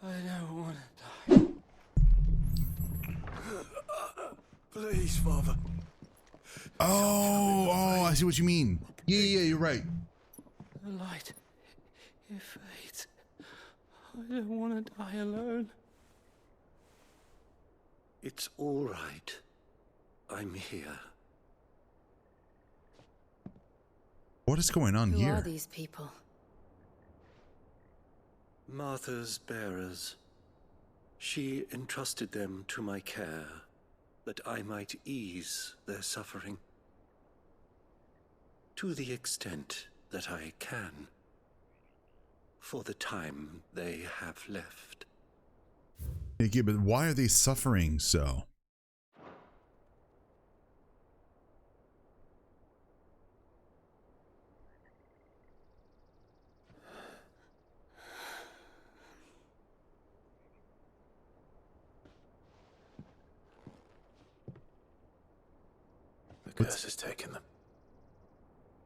I don't want to die. Please, Father. Oh, I see what you mean. Yeah, you're right. The light, it fades. I don't want to die alone. It's all right. I'm here. What is going on Who here? are these people? Martha's bearers. She entrusted them to my care, that I might ease their suffering. To the extent that I can. For the time they have left. Okay, but why are they suffering so? The curse has taken them.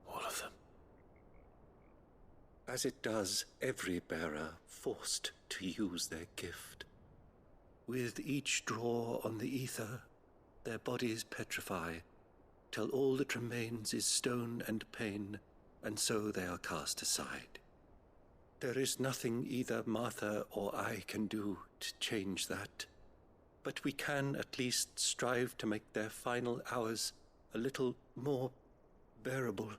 All of them. As it does every bearer forced to use their gift. With each draw on the ether, their bodies petrify, till all that remains is stone and pain, and so they are cast aside. There is nothing either Martha or I can do to change that, but we can at least strive to make their final hours a little more bearable.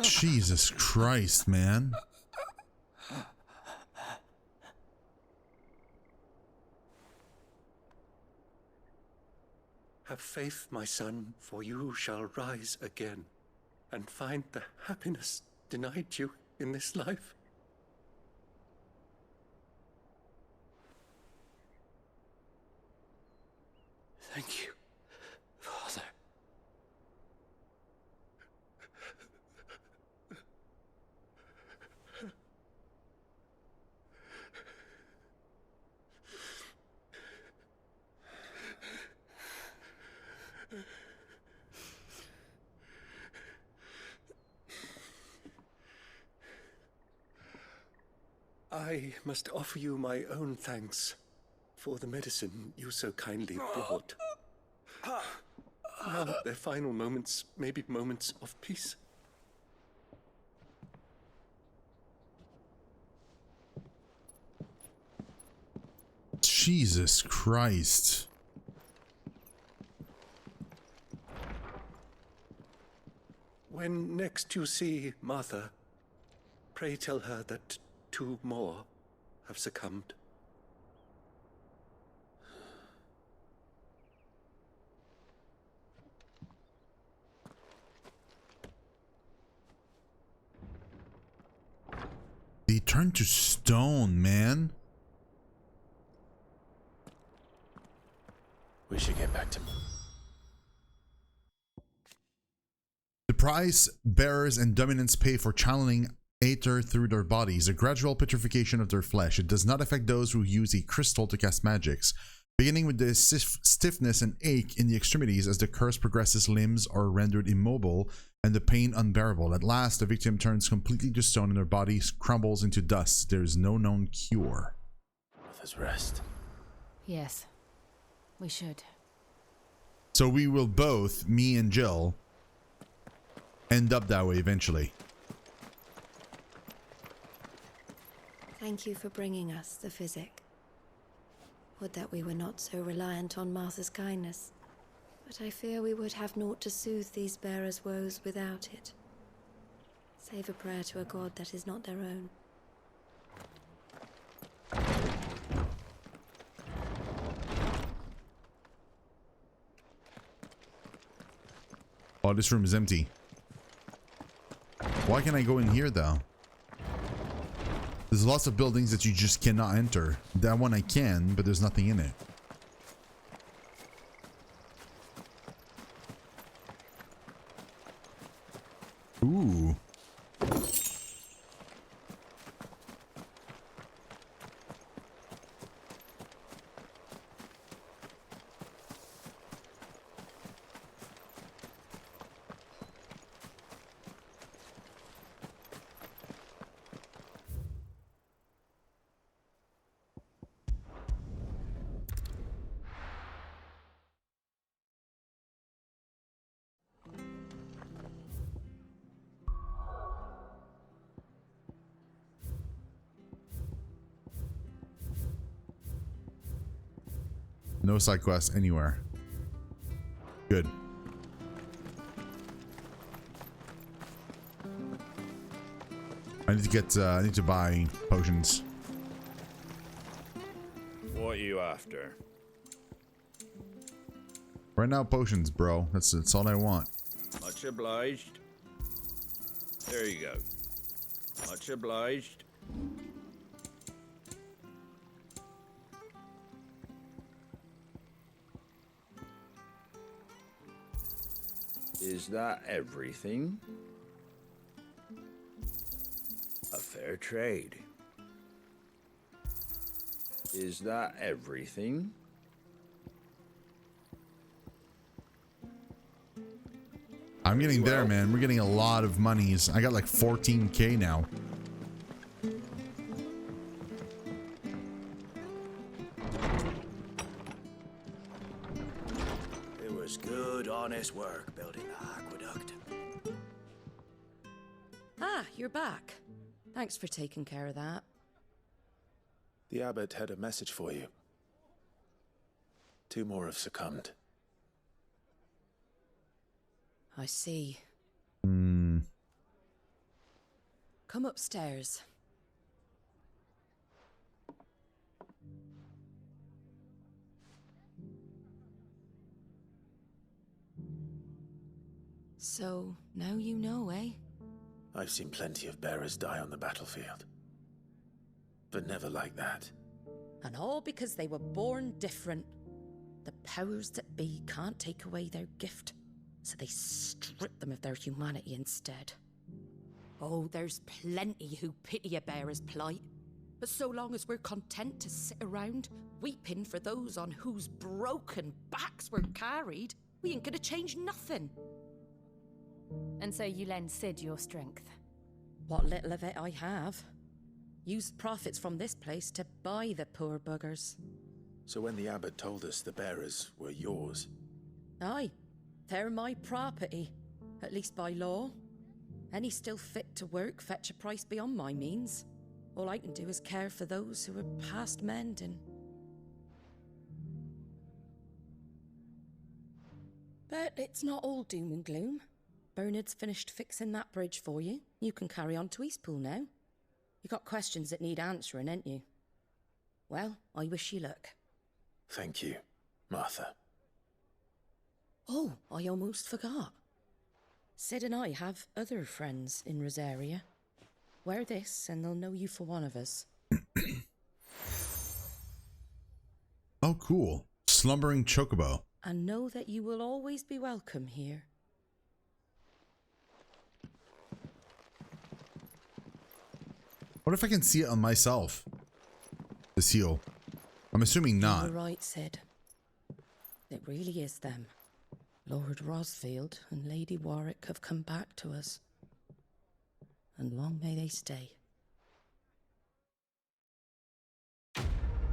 Jesus Christ, man. Have faith, my son, for you shall rise again, and find the happiness denied you in this life. Thank you, Father. I must offer you my own thanks for the medicine you so kindly brought. Now their final moments may be moments of peace. Jesus Christ. When next you see Martha, pray tell her that 2 more have succumbed. They turned to stone, man. We should get back to... The price bearers and dominants pay for channeling aether through their bodies, a gradual petrification of their flesh. It does not affect those who use a crystal to cast magics. Beginning with the stiffness and ache in the extremities, as the curse progresses, limbs are rendered immobile and the pain unbearable. At last, the victim turns completely to stone and their body crumbles into dust. There is no known cure. Let us rest. Yes, we should. So we will both, me and Jill, end up that way eventually. Thank you for bringing us the physic. Would that we were not so reliant on Martha's kindness. But I fear we would have naught to soothe these bearers' woes without it. Save a prayer to a god that is not their own. Oh, this room is empty. Why can't I go in here though? There's lots of buildings that you just cannot enter. That one I can, but there's nothing in it. Ooh. No side quests anywhere. Good. I need to get, I need to buy potions. What are you after? Right now, potions, bro. That's all I want. Much obliged. There you go. Much obliged. Is that everything? A fair trade. Is that everything? I'm getting there, man. We're getting a lot of monies. I got like 14K now. It was good, honest work building the aqueduct. Ah, you're back. Thanks for taking care of that. The abbot had a message for you. 2 more have succumbed. I see. Hmm. Come upstairs. So, now you know, eh? I've seen plenty of bearers die on the battlefield. But never like that. And all because they were born different. The powers that be can't take away their gift, so they strip them of their humanity instead. Oh, there's plenty who pity a bearer's plight. But so long as we're content to sit around, weeping for those on whose broken backs we're carried, we ain't gonna change nothing. And so you lend Sid your strength. What little of it I have. Used profits from this place to buy the poor buggers. So when the abbot told us the bearers were yours... Aye, they're my property, at least by law. Any still fit to work fetch a price beyond my means. All I can do is care for those who are past mending. But it's not all doom and gloom. Bernard's finished fixing that bridge for you. You can carry on to Eastpool now. You got questions that need answering, ain't you? Well, I wish you luck. Thank you, Martha. Oh, I almost forgot. Sid and I have other friends in Rosaria. Wear this and they'll know you for one of us. Oh, cool. Slumbering Chocobo. And know that you will always be welcome here. What if I can see it on myself? The seal. I'm assuming not. You're right, Sid. It really is them. Lord Rosfield and Lady Warwick have come back to us. And long may they stay.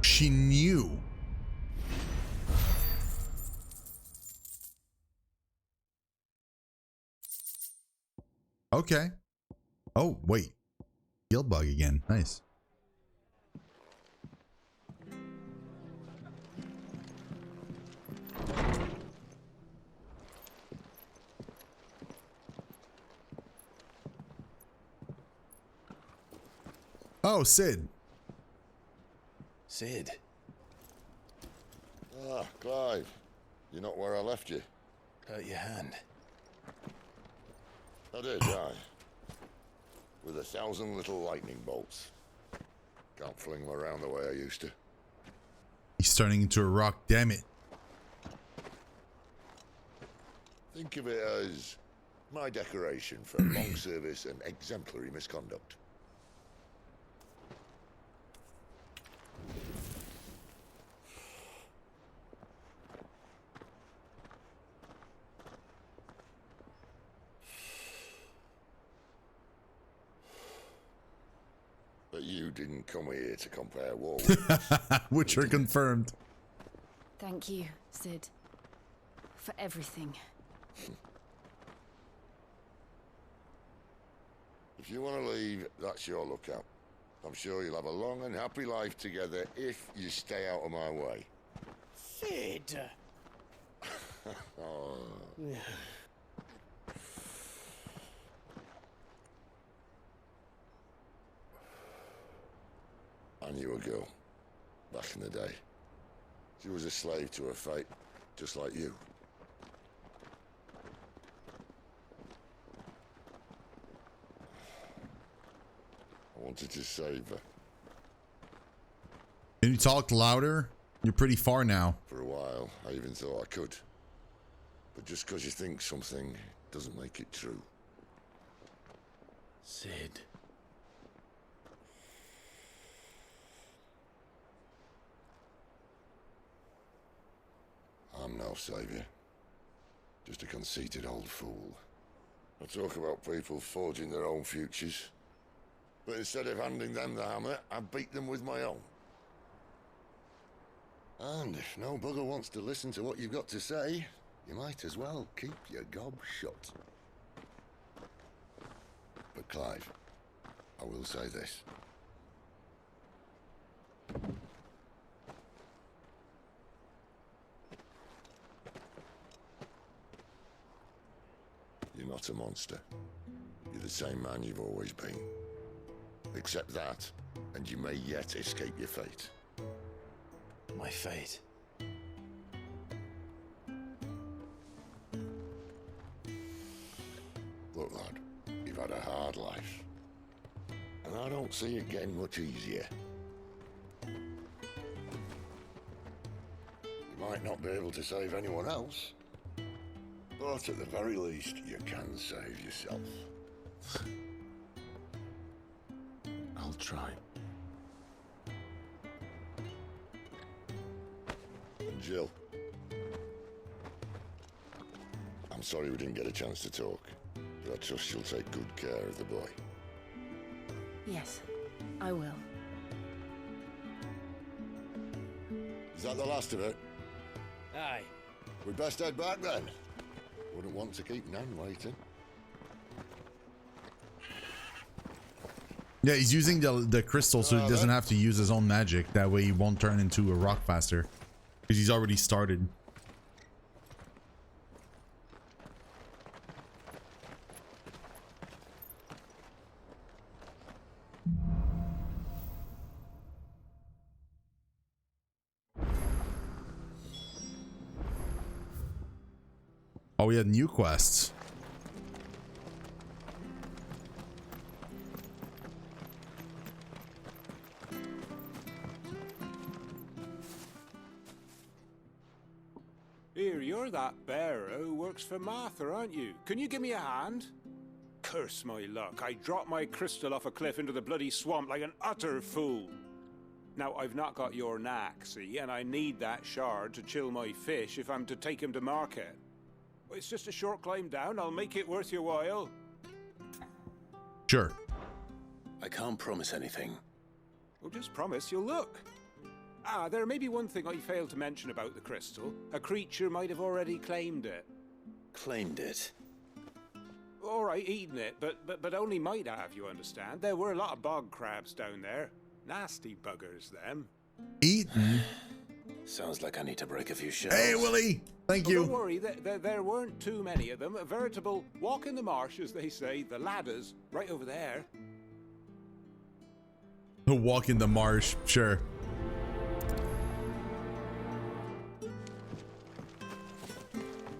She knew. Okay. Oh, wait. Gill bug again. Nice. Oh, Sid. Sid. Ah, Clive. You're not where I left you. Hurt your hand. I did, aye. With 1,000 little lightning bolts. Can't fling them around the way I used to. He's turning into a rock, damn it. Think of it as my decoration for long service and exemplary misconduct. But you didn't come here to compare war with Which are confirmed. Thank you, Sid. For everything. If you want to leave, that's your lookout. I'm sure you'll have a long and happy life together if you stay out of my way. Sid! Oh. I knew a girl back in the day. She was a slave to her fate, just like you. I wanted to save her. Can you talk louder? You're pretty far now. For a while, I even thought I could. But just because you think something doesn't make it true. Sid. I'm no savior. Just a conceited old fool. I talk about people forging their own futures. But instead of handing them the hammer, I beat them with my own. And if no bugger wants to listen to what you've got to say, you might as well keep your gob shut. But Clive, I will say this. You're not a monster. You're the same man you've always been. Accept that, and you may yet escape your fate. My fate. Look, lad, you've had a hard life. And I don't see it getting much easier. You might not be able to save anyone else, but at the very least, you can save yourself. I'll try. And Jill, I'm sorry we didn't get a chance to talk, but I trust you'll take good care of the boy. Yes, I will. Is that the last of it? Aye. We'd best head back then. Wouldn't want to keep Nan waiting. Yeah, he's using the crystal so he doesn't have to use his own magic. That way he won't turn into a rock faster. Because he's already started. Oh, we had new quests. Here, you're that bearer who works for Martha, aren't you? Can you give me a hand? Curse my luck. I dropped my crystal off a cliff into the bloody swamp like an utter fool. Now, I've not got your knack, see, and I need that shard to chill my fish if I'm to take him to market. It's just a short climb down. I'll make it worth your while. Sure. I can't promise anything. Well, just promise you'll look. Ah, there may be one thing I failed to mention about the crystal. A creature might have already claimed it. Claimed it? All right, eaten it, but only might have, you understand. There were a lot of bog crabs down there. Nasty buggers, them. Eaten? Sounds like I need to break a few shells. Hey, Willie! Thank you. Don't worry, there weren't too many of them. A veritable walk in the marsh, as they say. The ladders, right over there. A walk in the marsh, sure.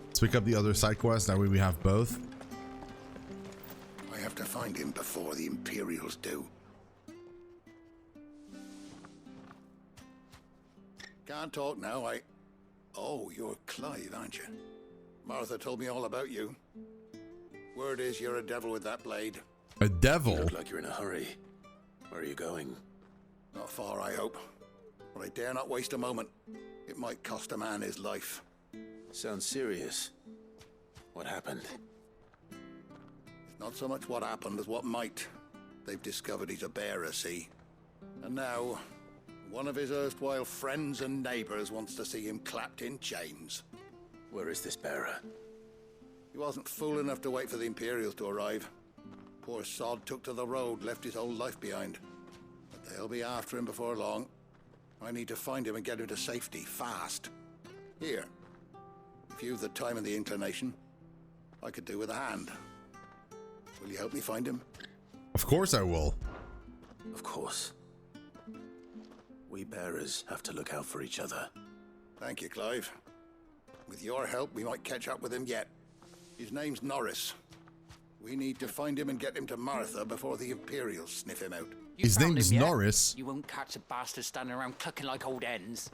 Let's pick up the other side quest, that way we have both. I have to find him before the Imperials do. Can't talk now, Oh, you're Clive, aren't you? Martha told me all about you. Word is you're a devil with that blade. A devil? You look like you're in a hurry. Where are you going? Not far, I hope. But I dare not waste a moment. It might cost a man his life. Sounds serious. What happened? It's not so much what happened as what might. They've discovered he's a bearer, see? And now, one of his erstwhile friends and neighbors wants to see him clapped in chains. Where is this bearer? He wasn't fool enough to wait for the Imperials to arrive. Poor sod took to the road, left his whole life behind. But they'll be after him before long. I need to find him and get him to safety, fast. Here. If you've the time and the inclination, I could do with a hand. Will you help me find him? Of course I will. Of course. We bearers have to look out for each other. Thank you, Clive. With your help, we might catch up with him yet. His name's Norris. We need to find him and get him to Martha before the Imperials sniff him out. His name is Norris. You won't catch a bastard standing around clucking like old hens.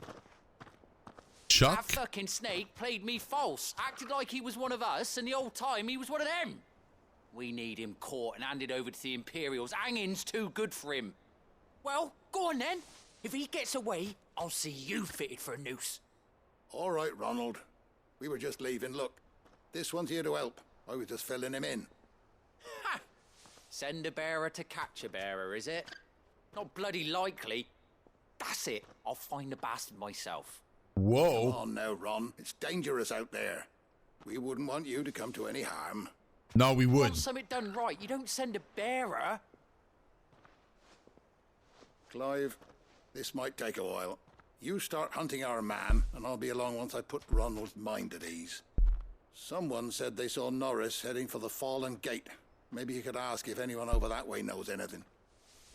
Chuck? That fucking snake played me false, acted like he was one of us, and the old time he was one of them. We need him caught and handed over to the Imperials. Hanging's too good for him. Well, go on then. If he gets away, I'll see you fitted for a noose. All right, Ronald. We were just leaving. Look, this one's here to help. I was just filling him in. Ha! Send a bearer to catch a bearer, is it? Not bloody likely. That's it. I'll find the bastard myself. Whoa. Come on now, Ron. It's dangerous out there. We wouldn't want you to come to any harm. No, we would. Want something done right, you don't send a bearer. Clive, this might take a while. You start hunting our man, and I'll be along once I put Ronald's mind at ease. Someone said they saw Norris heading for the Fallen Gate. Maybe you could ask if anyone over that way knows anything.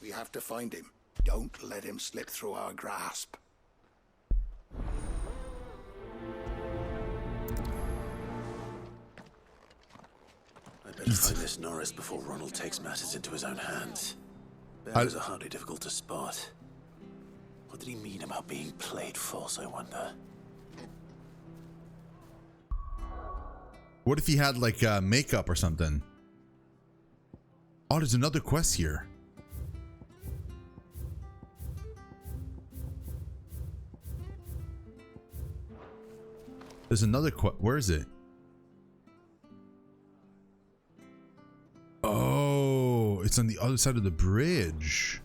We have to find him. Don't let him slip through our grasp. I better find this Norris before Ronald takes matters into his own hands. Bearers are hardly difficult to spot. What did he mean about being played false, I wonder? What if he had like makeup or something? Oh, there's another quest here. There's another quest. Where is it? Oh, it's on the other side of the bridge.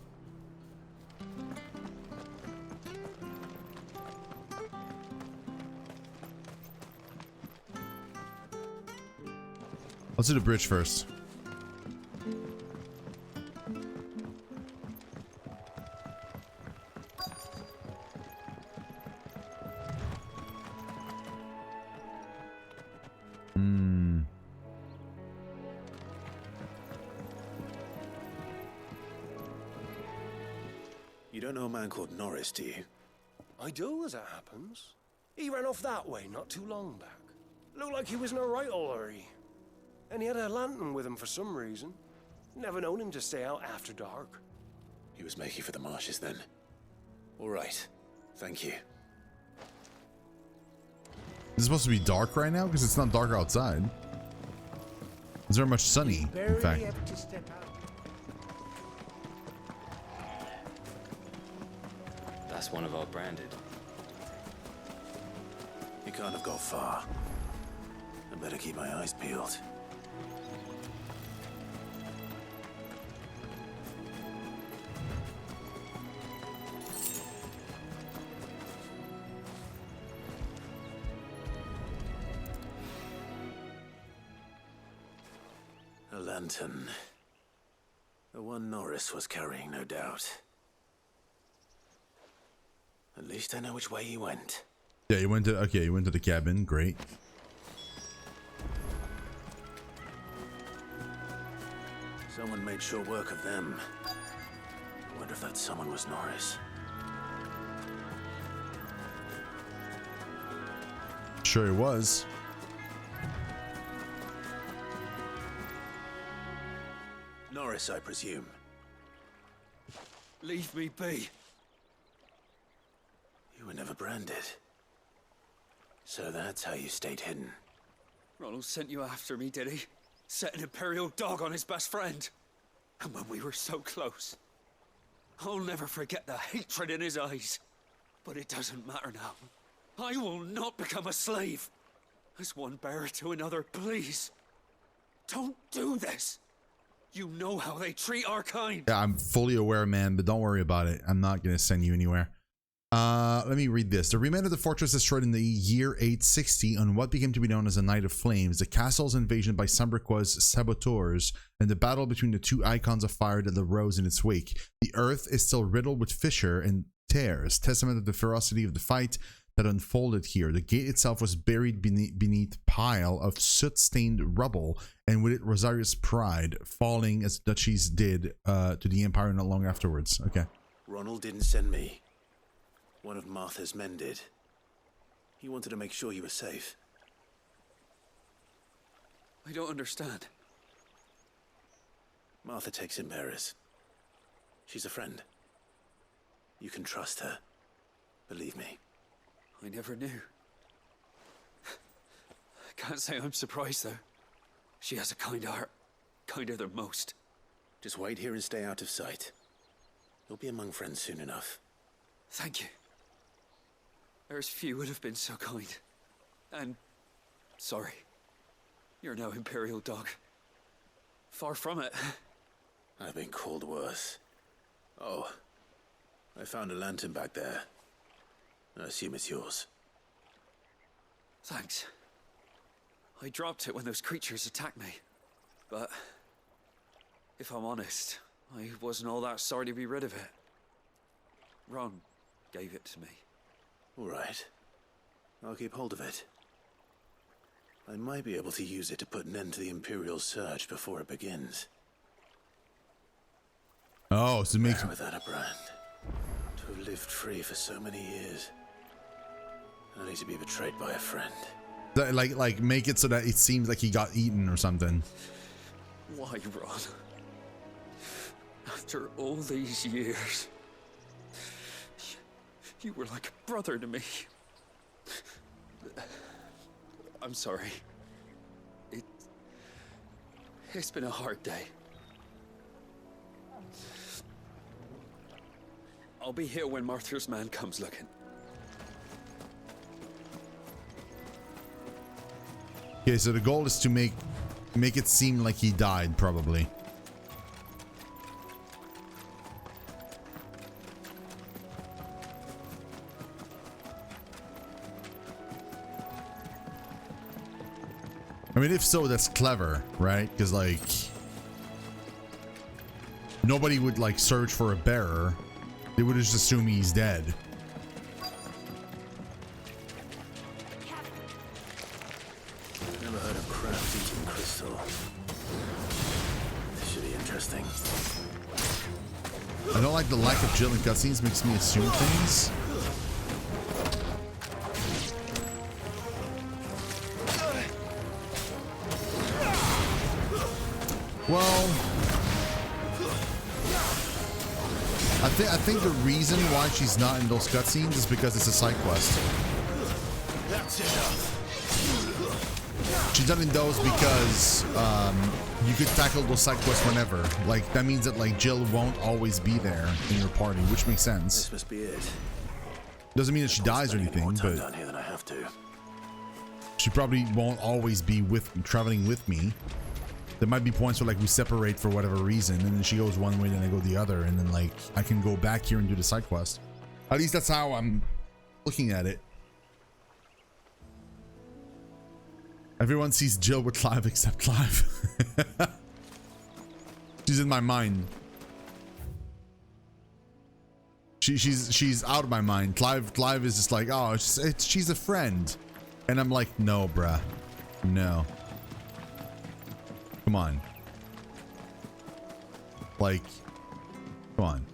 Let's do the bridge first. You don't know a man called Norris, do you? I do, as it happens. He ran off that way not too long back. Looked like he was in a right old hurry. And he had a lantern with him for some reason. Never known him to stay out after dark. He was making for the marshes then. All right. Thank you. Is it supposed to be dark right now? Because it's not dark outside. It's very much sunny, in fact. That's one of our branded. He can't have got far. I better keep my eyes peeled. A lantern. The one Norris was carrying, no doubt. At least I know which way he went. Yeah, he went to the cabin. Great. Someone made short work of them. I wonder if that someone was Norris. Sure it was. Norris, I presume. Leave me be. You were never branded. So that's how you stayed hidden. Ronald sent you after me, did he? Set an Imperial dog on his best friend. And when we were so close. I'll never forget the hatred in his eyes. But it doesn't matter now. I will not become a slave. As one bearer to another, please. Don't do this. You know how they treat our kind. Yeah, I'm fully aware, man, but don't worry about it. I'm not going to send you anywhere. Let me read this. The remains of the fortress destroyed in the year 860 on what became to be known as the Night of Flames, the castle's invasion by Sambriqua's saboteurs, and the battle between the two icons of fire that arose in its wake. The earth is still riddled with fissure and tears, testament of the ferocity of the fight that unfolded here. The gate itself was buried beneath pile of soot-stained rubble, and with it Rosaria's pride, falling as duchies did to the Empire not long afterwards. Okay. Ronald didn't send me. One of Martha's men did. He wanted to make sure you were safe. I don't understand. Martha takes in bearers. She's a friend. You can trust her. Believe me. I never knew. I can't say I'm surprised, though. She has a kind heart. Kinder than most. Just wait here and stay out of sight. You'll be among friends soon enough. Thank you. There's few would have been so kind. And sorry. You're no Imperial dog. Far from it. I've been called worse. Oh, I found a lantern back there. I assume it's yours. Thanks. I dropped it when those creatures attacked me. But if I'm honest, I wasn't all that sorry to be rid of it. Ron gave it to me. All right. I'll keep hold of it. I might be able to use it to put an end to the Imperial surge before it begins. Oh, so it makes... Without a brand. To have lived free for so many years. Only to be betrayed by a friend. Like make it so that it seems like he got eaten or something. Why, Ron? After all these years, you were like a brother to me. I'm sorry. It's been a hard day. I'll be here when Martha's man comes looking. Okay, so the goal is to make it seem like he died, probably. I mean, if so, that's clever, right? Because, like, nobody would, like, search for a bearer. They would just assume he's dead. Never heard of crabs eating crystal. This should be interesting. I don't like the lack of Jill in cutscenes, makes me assume things. Well, I think the reason why she's not in those cutscenes is because it's a side quest. That's enough. She's not in those because you could tackle those side quests whenever. Like, that means that, like, Jill won't always be there in your party, which makes sense. This must be it. Doesn't mean that she dies or anything, but down here than I have to. she probably won't always be traveling with me. There might be points where, like, we separate for whatever reason, and then she goes one way, then I go the other, and then, like, I can go back here and do the side quest. At least that's how I'm looking at it. Everyone sees Jill with Clive except Clive. She's in my mind. She's out of my mind. Clive is just like, oh, she's a friend, and I'm like, no, bruh, no. Come on. Like, come on.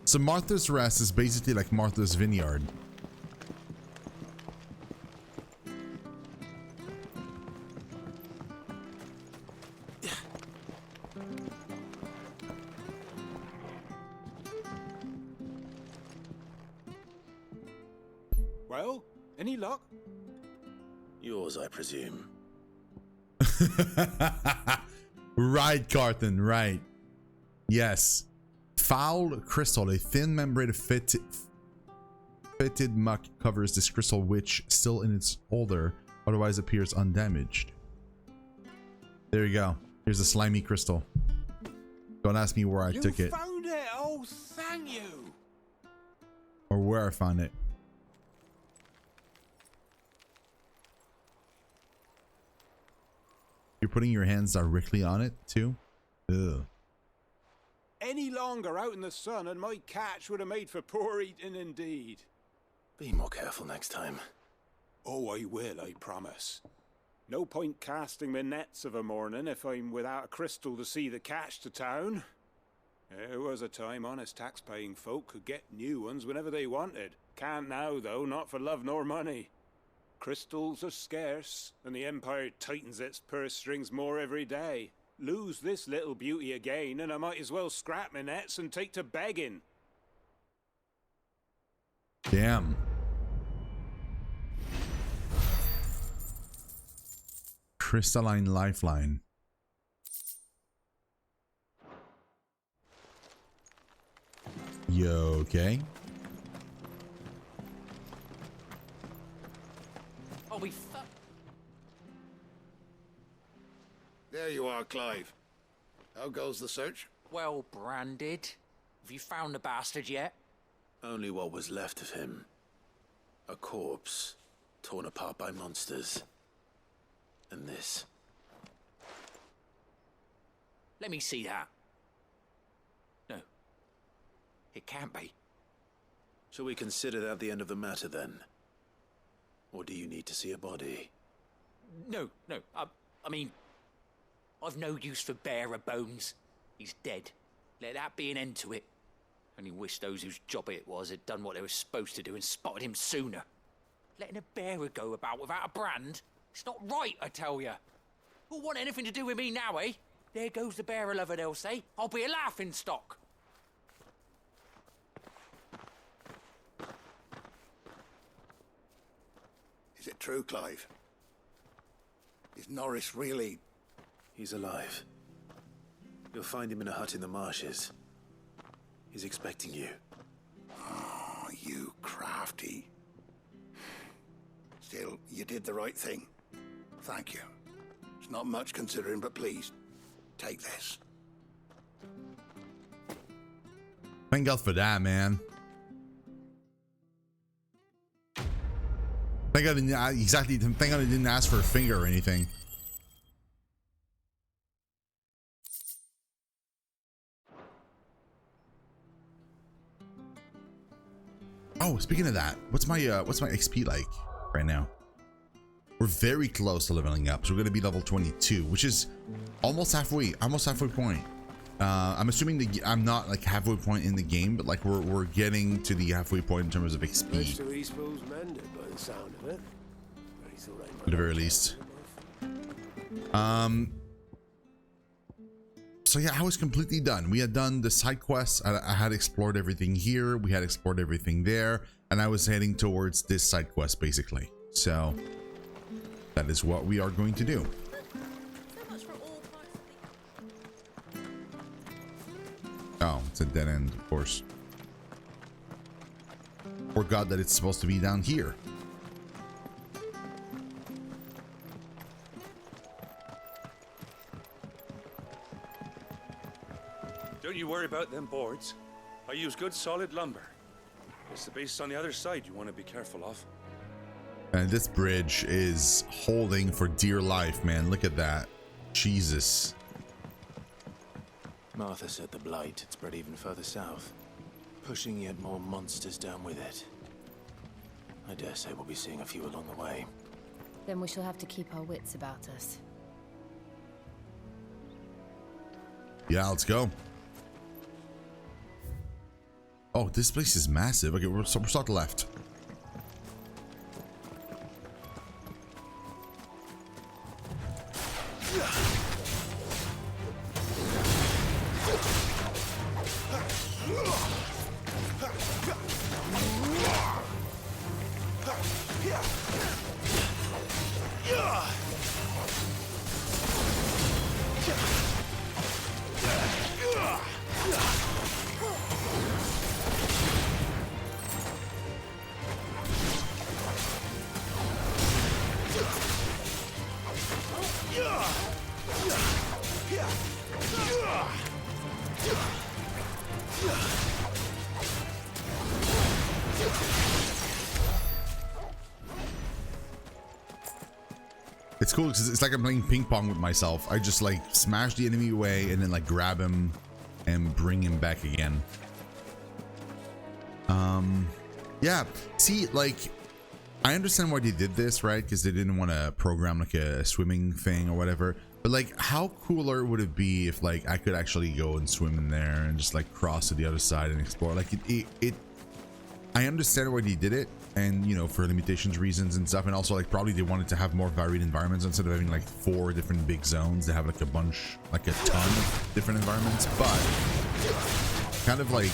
So Martha's Rest is basically like Martha's Vineyard. Well, any luck? Yours, I presume. Right, Carthan, right. Yes. Foul crystal, a thin membrane of fetid muck covers this crystal, which still in its holder otherwise appears undamaged. There you go. Here's a slimy crystal. Don't ask me where I took it. You found it! Oh, thank you! Or where I found it. You're putting your hands directly on it too? Ugh. Any longer out in the sun and my catch would have made for poor eating indeed. Be more careful next time. Oh, I will, I promise. No point casting my nets of a morning if I'm without a crystal to see the catch to town. There was a time honest tax-paying folk could get new ones whenever they wanted. Can't now, though, not for love nor money. Crystals are scarce, and the Empire tightens its purse strings more every day. Lose this little beauty again, and I might as well scrap my nets and take to begging. Damn. Crystalline Lifeline. Yo, okay. I'll be There you are, Clive. How goes the search? well branded. Have you found the bastard yet? Only what was left of him. A corpse, torn apart by monsters. And this. Let me see that. No. It can't be. Shall we consider that the end of the matter, then? Or do you need to see a body? No. I mean, I've no use for bearer bones. He's dead. Let that be an end to it. Only wish those whose job it was had done what they were supposed to do and spotted him sooner. Letting a bearer go about without a brand? It's not right, I tell you. Who'll want anything to do with me now, eh? There goes the bearer lover, they'll say. I'll be a laughing stock. Is it true, Clive? Is Norris really... He's alive. You'll find him in a hut in the marshes. He's expecting you. Oh, you crafty. Still, you did the right thing. Thank you. It's not much considering, but please, take this. Thank God for that, man. Thank God I didn't, exactly. Thank God I didn't ask for a finger or anything. Oh, speaking of that, what's my XP like right now? We're very close to leveling up, so we're gonna be level 22, which is almost halfway point. I'm assuming I'm not like halfway point in the game, but like we're getting to the halfway point in terms of XP. Most of Eastpool's mended by the sound of it. At the very least. So yeah, I was completely done. We had done the side quests. I had explored everything here. We had explored everything there, and I was heading towards this side quest basically. So that is what we are going to do. Oh, it's a dead end, of course. Forgot that it's supposed to be down here. Don't you worry about them boards. I use good solid lumber. It's the base on the other side you want to be careful of. And this bridge is holding for dear life, man. Look at that. Jesus. Martha said the blight had spread even further south, pushing yet more monsters down with it. I dare say we'll be seeing a few along the way. Then we shall have to keep our wits about us. Yeah, let's go. Oh, this place is massive. Okay, we're start left. It's cool because it's like I'm playing ping pong with myself. I just like smash the enemy away and then like grab him and bring him back again. Yeah, see, like, I understand why they did this, right? Because they didn't want to program like a swimming thing or whatever. But like, how cooler would it be if like I could actually go and swim in there and just like cross to the other side and explore? Like I understand why they did it, and you know, for limitations reasons and stuff, and also like probably they wanted to have more varied environments instead of having like 4 different big zones. They have like a bunch, like a ton of different environments, but kind of like,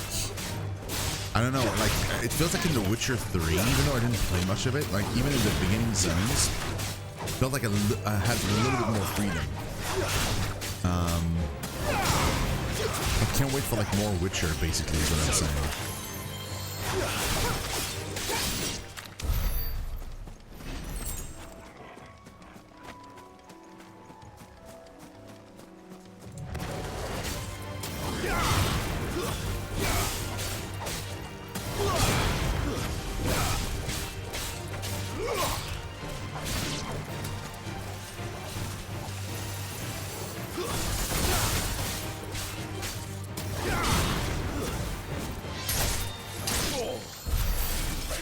I don't know, like it feels like in The Witcher 3, even though I didn't play much of it, like even in the beginning zones, it felt like I had a little bit more freedom. I can't wait for like more Witcher, basically, is what I'm saying.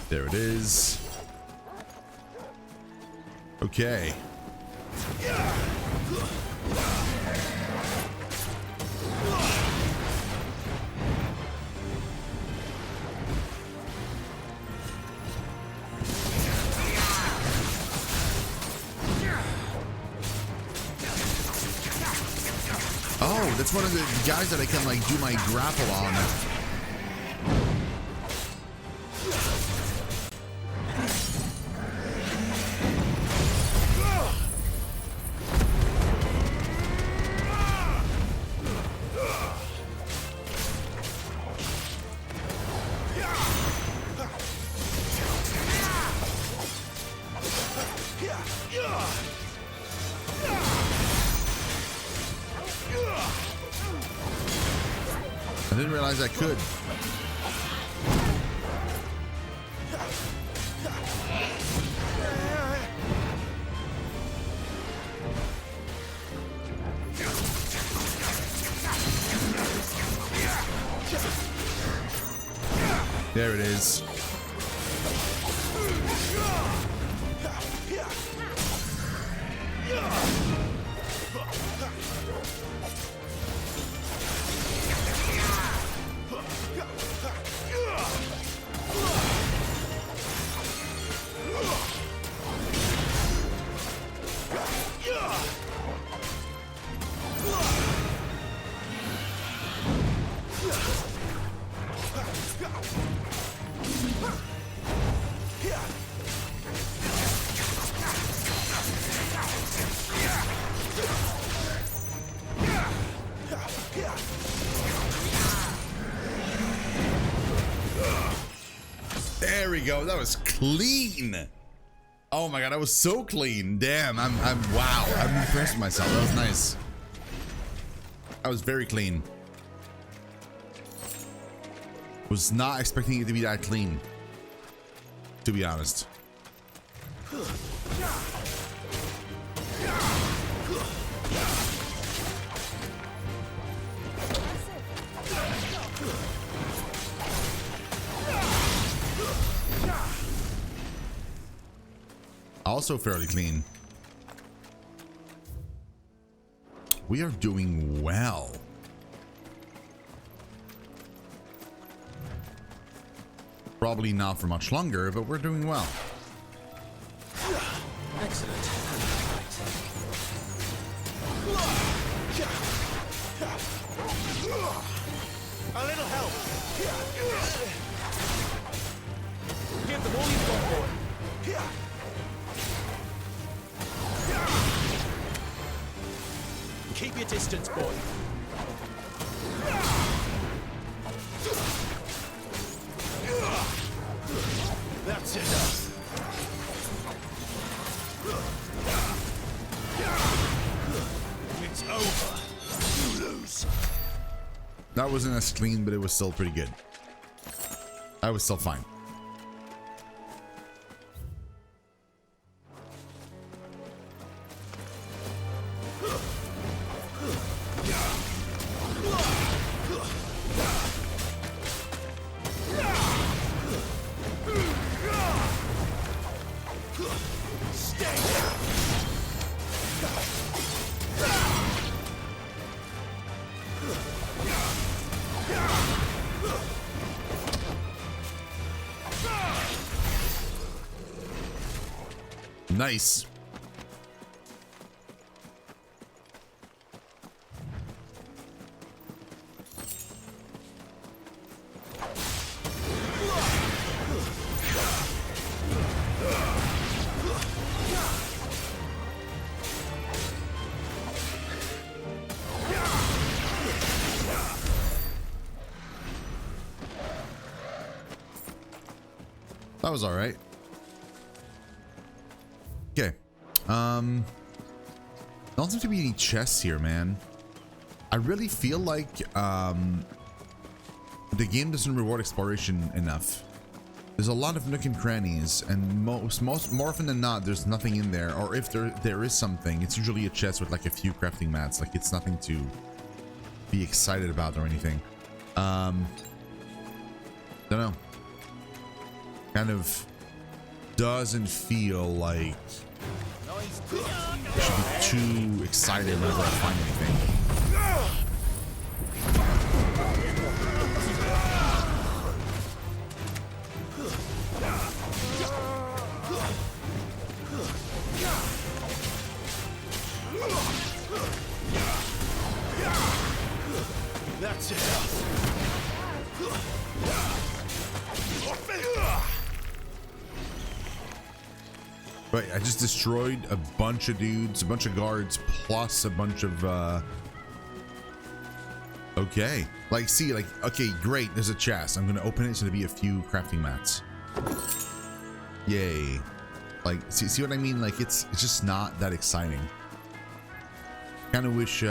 There it is. Okay. Oh, that's one of the guys that I can like do my grapple on. I didn't realize I could. There it is. There we go. That was clean. Oh my god, that was so clean. Damn, I'm wow. I'm impressed with myself. That was nice. That was very clean. Was not expecting it to be that clean, to be honest. Also fairly clean. We are doing well. Probably not for much longer, but we're doing well. Excellent. A little help. Give them all you've got, boy. Keep your distance, boy. That's enough. It's over. You lose. That wasn't as clean, but it was still pretty good. I was still fine. Nice. That was all right. Okay. There don't seem to be any chests here, man. I really feel like the game doesn't reward exploration enough. There's a lot of nook and crannies, and more often than not, there's nothing in there. Or if there is something, it's usually a chest with like a few crafting mats. Like it's nothing to be excited about or anything. Don't know. Kind of doesn't feel like I should be too excited whenever I find anything. That's it. Right, I just destroyed a bunch of dudes, a bunch of guards, plus a bunch of okay. Like, see, like, okay, great, there's a chest. I'm gonna open it, so there'll be a few crafting mats. Yay. Like, see what I mean? Like, it's just not that exciting. Kinda wish it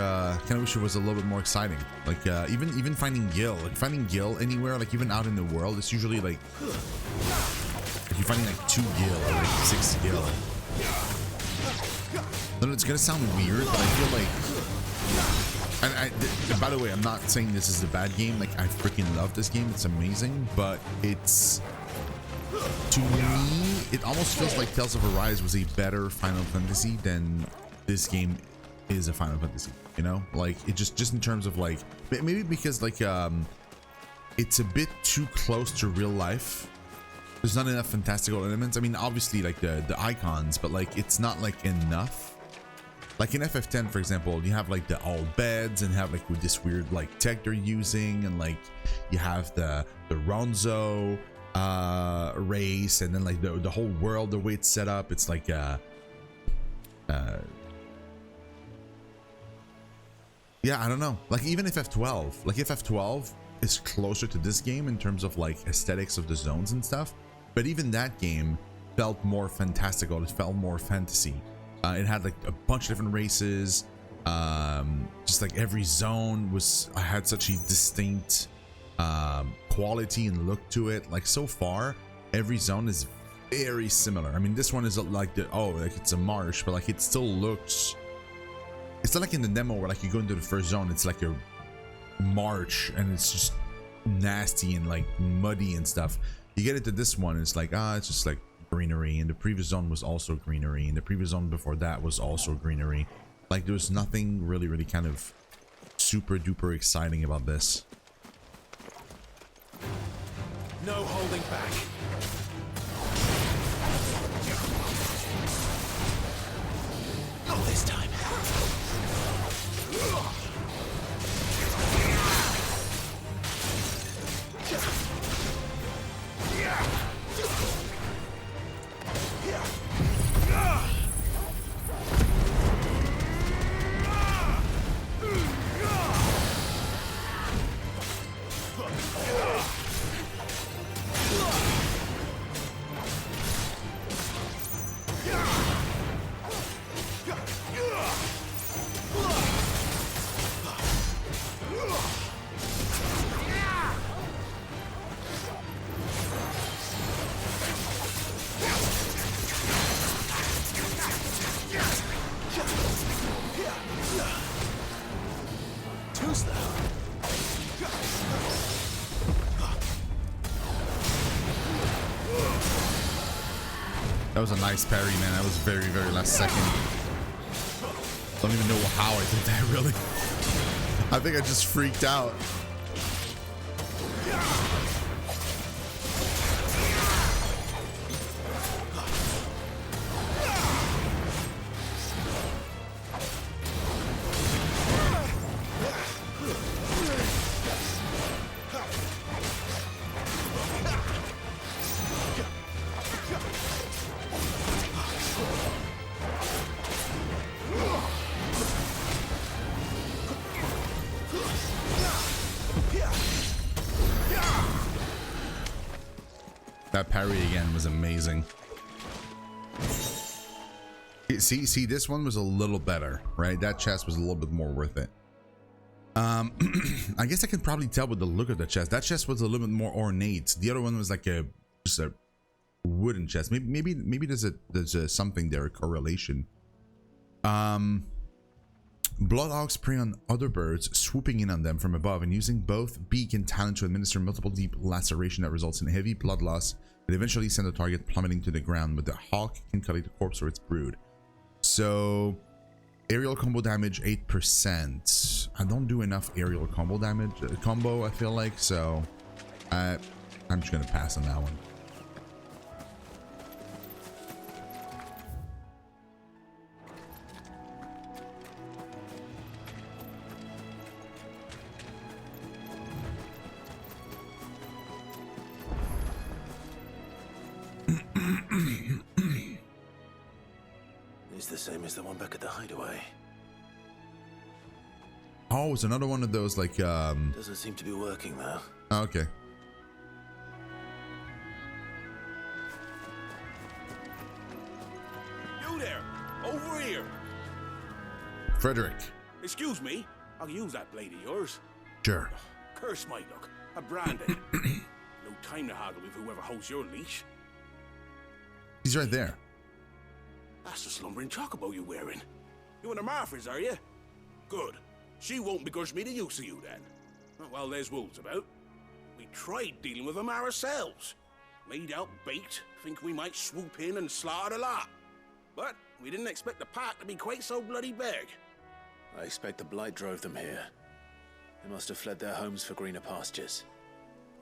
was a little bit more exciting. Like even finding Gil. Like finding Gil anywhere, like even out in the world, it's usually like you're finding like 2 Gil or like 6 Gil. Then it's gonna sound weird, but I feel like, and by the way, I'm not saying this is a bad game. Like I freaking love this game. It's amazing, but it's, to me, it almost feels like Tales of Arise was a better Final Fantasy than this game is a Final Fantasy. You know, like it just in terms of like maybe because like it's a bit too close to real life. There's not enough fantastical elements. I mean, obviously like the icons, but like it's not like enough. Like in FF10, for example, you have like the old beds and have like with this weird like tech they're using, and like you have the Ronzo race, and then like the whole world, the way it's set up, it's like yeah, I don't know. Like even FF12, like FF12 is closer to this game in terms of like aesthetics of the zones and stuff, but even that game felt more fantastical. It felt more fantasy. It had like a bunch of different races. Just like every zone had such a distinct quality and look to it. Like so far, every zone is very similar. I mean, this one is like like it's a marsh, but like it still looks. It's not like in the demo where like you go into the first zone, it's like a march and it's just nasty and like muddy and stuff. You get into this one, it's like it's just like greenery, and the previous zone was also greenery, and the previous zone before that was also greenery. Like there was nothing really kind of super duper exciting about this. No holding back. Not this time. That was a nice parry, man. That was very last second. Don't even know how I did that, really. I think I just freaked out. That parry again was amazing. See, this one was a little better, right? That chest was a little bit more worth it. I guess I can probably tell with the look of the chest. That chest was a little bit more ornate. The other one was like just a wooden chest. Maybe there's a something there, a correlation. Bloodhawks prey on other birds, swooping in on them from above and using both beak and talon to administer multiple deep laceration that results in heavy blood loss and eventually send the target plummeting to the ground, but the hawk can collect the corpse or its brood. So aerial combo damage 8%. I don't do enough aerial combo damage I feel like, so I'm just gonna pass on that one. It's the same as the one back at the hideaway. Oh, it's another one of those like Doesn't seem to be working though. Oh, okay. You there! Over here! Frederick. Excuse me, I can use that blade of yours. Sure. Curse my luck. I'm branded. No time to haggle with whoever holds your leash. He's right there. That's the slumbering chocobo you're wearing. You and the Marthas, are you? Good. She won't begrudge me the use of you then. Well, there's wolves about. We tried dealing with them ourselves. Laid out bait, think we might swoop in and slaughter the lot. But we didn't expect the pack to be quite so bloody big. I expect the blight drove them here. They must have fled their homes for greener pastures.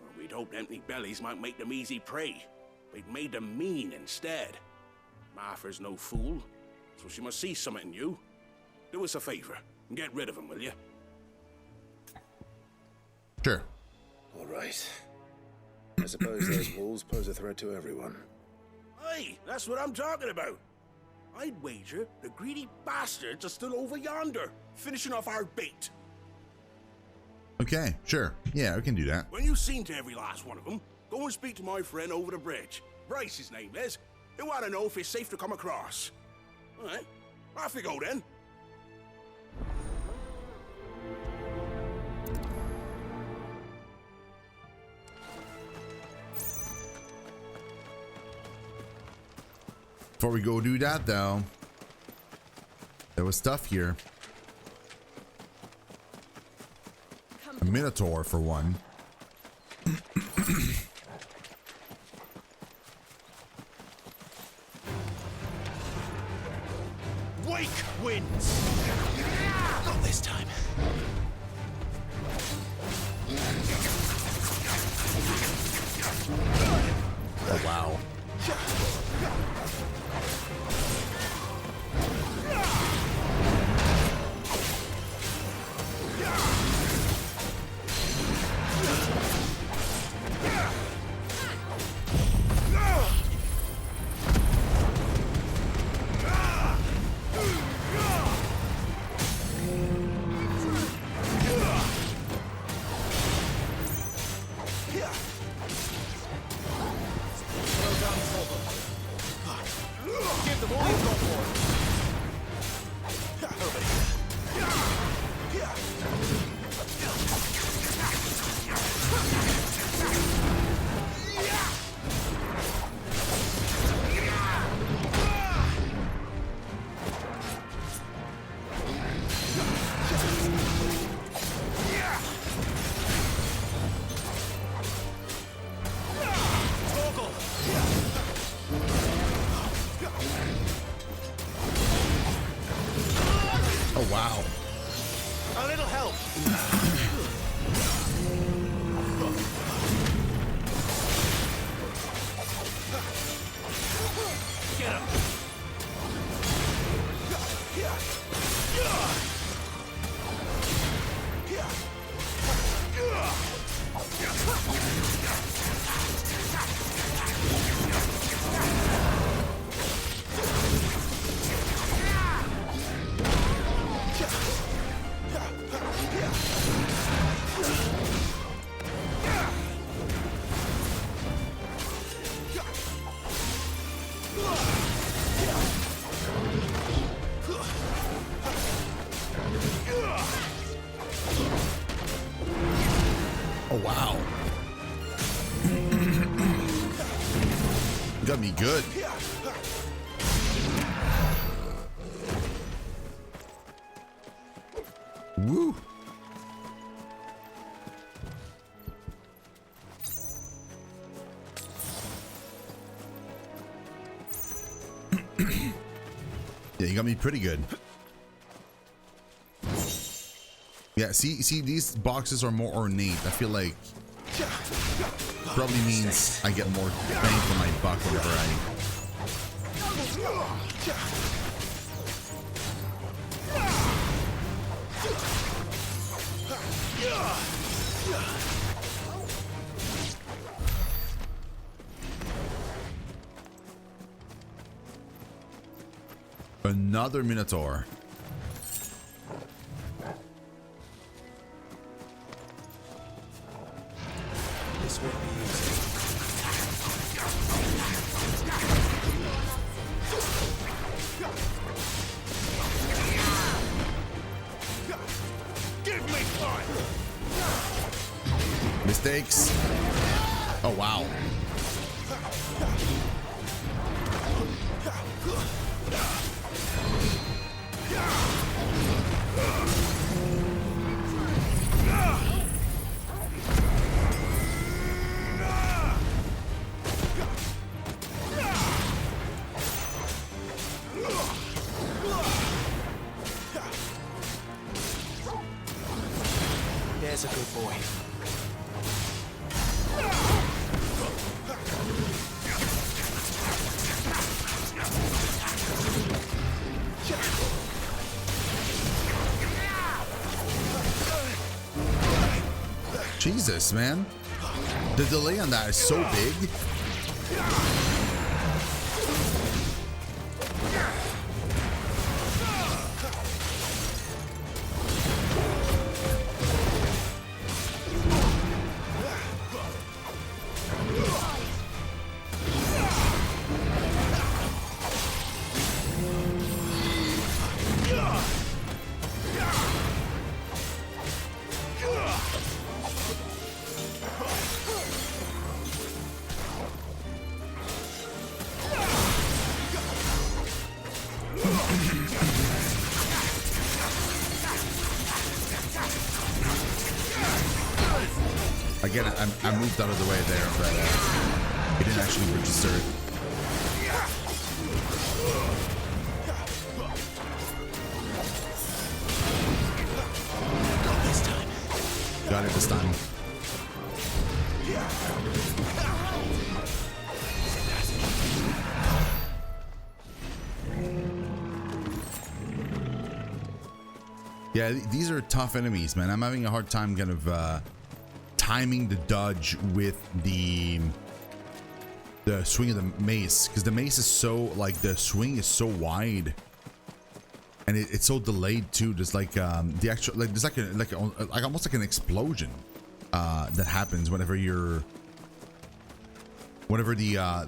Well, we'd hoped empty bellies might make them easy prey. We'd made them mean instead. Martha's no fool, so she must see something in you. Do us a favor and get rid of them, will you? Sure. All right. I suppose those wolves pose a threat to everyone. Hey, that's what I'm talking about. I'd wager the greedy bastards are still over yonder, finishing off our bait. Okay, sure. Yeah, we can do that. When you've seen to every last one of them, go and speak to my friend over the bridge. Bryce, his name is. He want to know if it's safe to come across. All right, off you go then. Before we go do that though, there was stuff here. A minotaur for one. Wake wins! Not this time. Oh wow. Oh, wow. Got me good. Woo. Yeah, you got me pretty good. Yeah, see, these boxes are more ornate. I feel like probably means I get more bang for my buck whenever Another Minotaur. This won't be easy. Give me time. Mistakes. Oh, wow. There's a good boy. Jesus, man. The delay on that is so big. Again, I moved out of the way there, but it didn't actually register it. Got it this time. Yeah, these are tough enemies, man. I'm having a hard time kind of timing the dodge with the swing of the mace, because the mace is so, like, the swing is so wide, and it's so delayed too. There's like the actual, like, there's like almost like an explosion that happens whenever the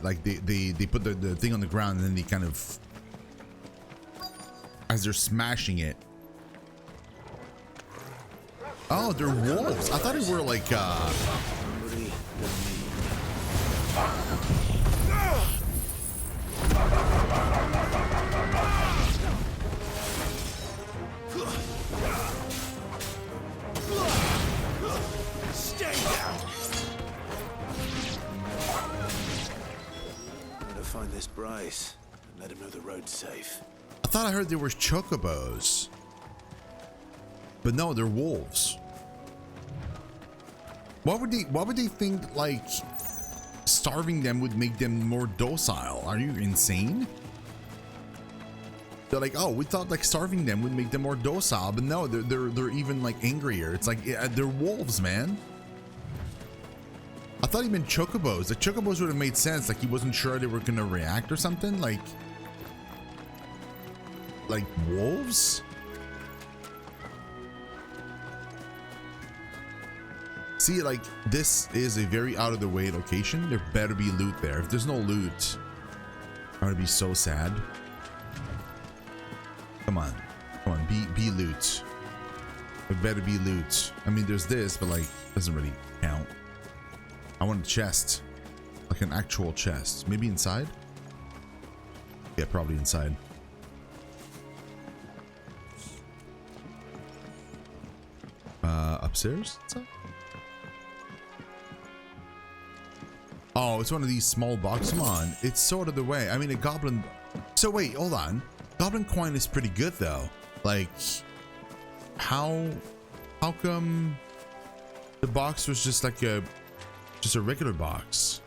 like they put the thing on the ground, and then they kind of, as they're smashing it. Oh, they're wolves. I thought they were like Stay down. Better find this Bryce and let him know the road's safe. I thought I heard there were chocobos. But no, they're wolves. Why would they think like starving them would make them more docile? Are you insane? They're like, oh, we thought like starving them would make them more docile, but no, they're even like angrier. It's like, yeah, they're wolves, man. I thought he meant chocobos. The chocobos would have made sense. Like he wasn't sure they were gonna react or something. Like wolves. See, like, this is a very out of the way location. There better be loot there. If there's no loot, I'm gonna be so sad. Come on, be loot. There better be loot. I mean, there's this, but like, doesn't really count. I want a chest, like an actual chest. Maybe inside? Yeah, probably inside. Upstairs? Inside? Oh, it's one of these small boxes. Come on, it's sort of the way. I mean, a goblin. So wait, hold on. Goblin coin is pretty good though. Like, how come the box was just like a regular box?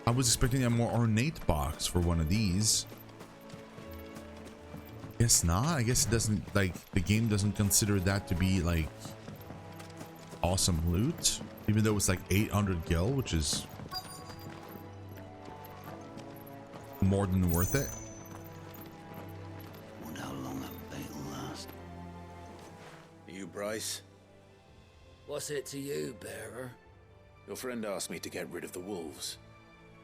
I was expecting a more ornate box for one of these. Guess not. I guess it doesn't, like, the game doesn't consider that to be like awesome loot, even though it's like 800 gil, which is more than worth it. Wonder how long that bait will last. You, Bryce? What's it to you, bearer? Your friend asked me to get rid of the wolves,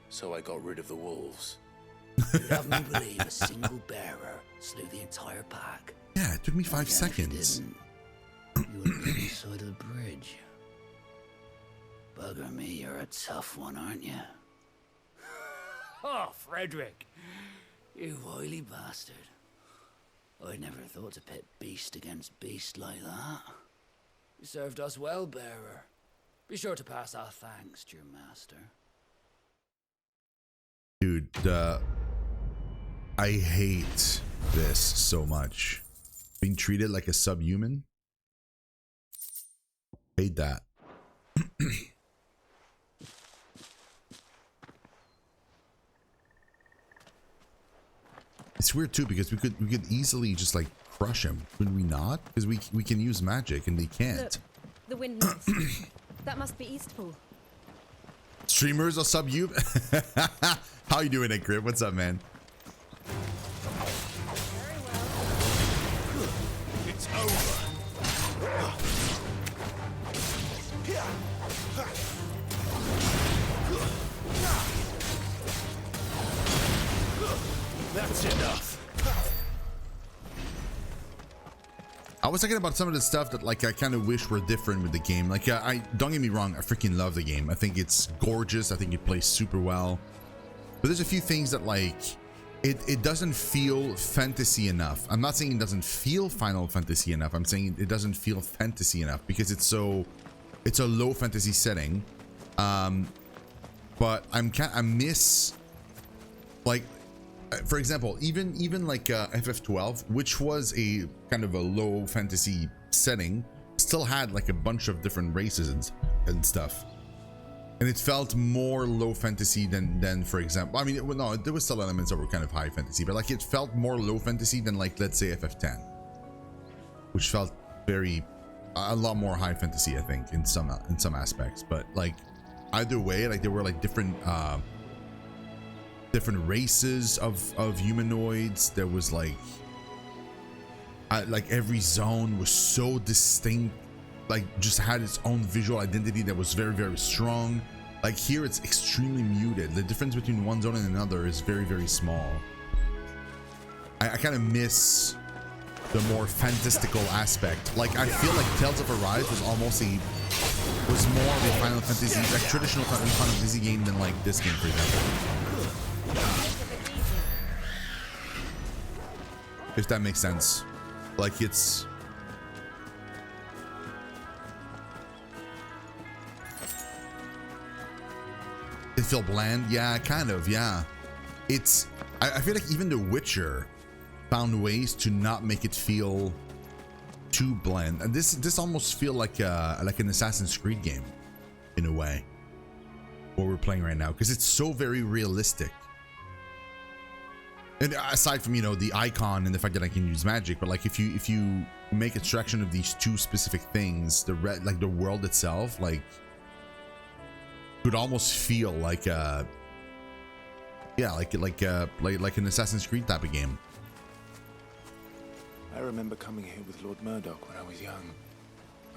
so I got rid of the wolves. You'd have me believe a single bearer slew the entire pack. Yeah, it took me 5 seconds. You were on the other side of the bridge. Bugger me, you're a tough one, aren't you? Oh, Frederick. You wily bastard. I'd never thought to pit beast against beast like that. You served us well, bearer. Be sure to pass our thanks to your master. Dude, I hate this so much. Being treated like a subhuman. Hate that. It's weird too because we could easily just like crush him, could we not? Because we can use magic and they can't. Look, the windmills. That must be Eastpool. Streamers are subhuman. How you doing, Crib? What's up, man? It's over. That's enough. I was thinking about some of the stuff that like I kind of wish were different with the game. Like I don't get me wrong, I freaking love the game. I think it's gorgeous. I think it plays super well. But there's a few things that like it doesn't feel fantasy enough. I'm not saying it doesn't feel Final Fantasy enough. I'm saying it doesn't feel fantasy enough because it's a low fantasy setting. But I miss, like, for example, even like FF12, which was a kind of a low fantasy setting, still had like a bunch of different races and stuff, and it felt more low fantasy than for example, I mean, no, there was still elements that were kind of high fantasy, but like it felt more low fantasy than like, let's say, FF10, which felt a lot more high fantasy, I think, in some aspects. But like either way, like there were like different races of humanoids. There was like every zone was so distinct, like just had its own visual identity that was very, very strong. Like here it's extremely muted. The difference between one zone and another is very, very small. I kind of miss the more fantastical aspect. Like I feel like Tales of Arise was more of a Final Fantasy, like traditional Final Fantasy game than like this game, for example. If that makes sense. Like it feel bland. Yeah, kind of. Yeah, I feel like even The Witcher found ways to not make it feel too bland, and this almost feel like an Assassin's Creed game in a way, what we're playing right now, because it's so very realistic. And aside from, you know, the icon and the fact that I can use magic, but like if you make abstraction of these two specific things, the world itself, like, could almost feel like an Assassin's Creed type of game. I remember coming here with Lord Murdoch when I was young.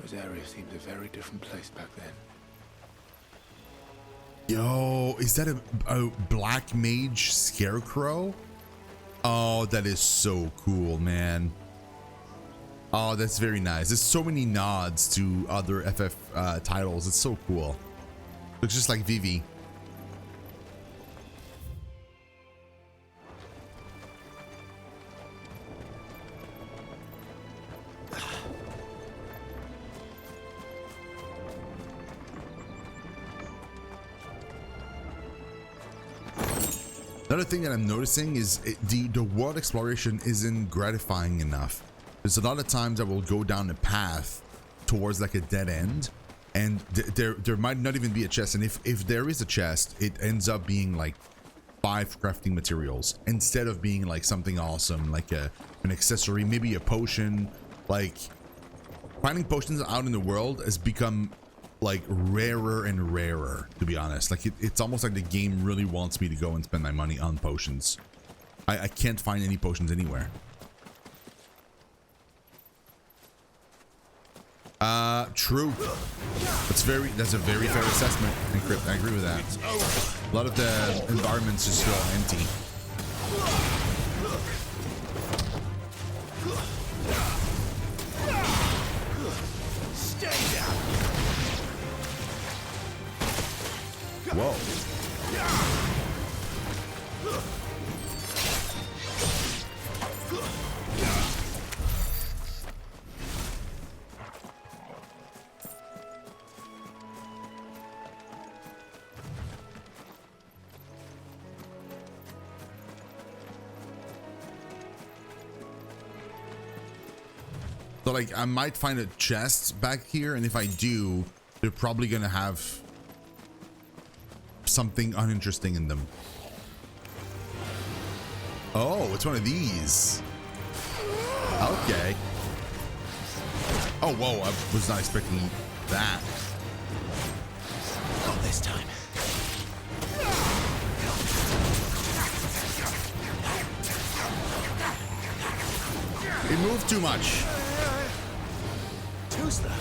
Rosaria seemed a very different place back then. Yo, is that a black mage scarecrow? Oh, that is so cool, man. Oh, that's very nice. There's so many nods to other FF titles. It's so cool. Looks just like Vivi. Another thing that I'm noticing is the world exploration isn't gratifying enough. There's a lot of times I will go down a path towards like a dead end, and there might not even be a chest, and if there is a chest, it ends up being like 5 crafting materials instead of being like something awesome like an accessory, maybe a potion. Like finding potions out in the world has become like rarer and rarer, to be honest. Like it's almost like the game really wants me to go and spend my money on potions. I can't find any potions anywhere. True. That's a very fair assessment, Encrypt. I agree with that. A lot of the environments just feel empty. Stay down. Whoa. So like I might find a chest back here, and if I do, they're probably gonna have something uninteresting in them. Oh, it's one of these. Okay. Oh, whoa, I was not expecting that. Not this time. It moved too much. Too slow.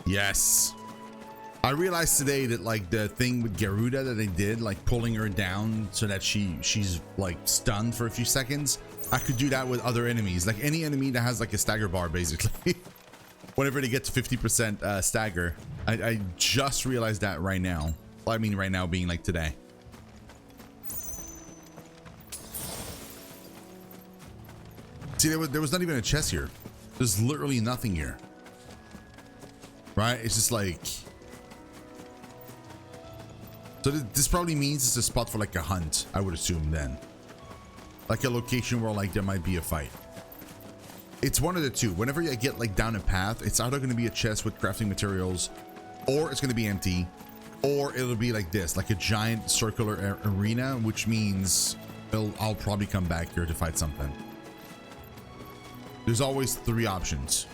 Yes. I realized today that like the thing with Garuda that they did, like pulling her down so that she's like stunned for a few seconds, I could do that with other enemies, like any enemy that has like a stagger bar basically. Whenever they get to 50% stagger. I just realized that right now. Well, I mean right now being like today. See, there was not even a chest here. There's literally nothing here. Right? It's just like... So this probably means it's a spot for like a hunt, I would assume then. Like a location where like there might be a fight. It's one of the two. Whenever you get like down a path, it's either going to be a chest with crafting materials, or it's going to be empty, or it'll be like this, like a giant circular arena, which means I'll probably come back here to fight something. There's always 3 options.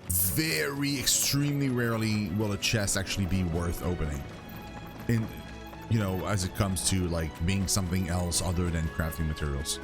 Very extremely rarely will a chest actually be worth opening. you know, as it comes to like being something else other than crafting materials.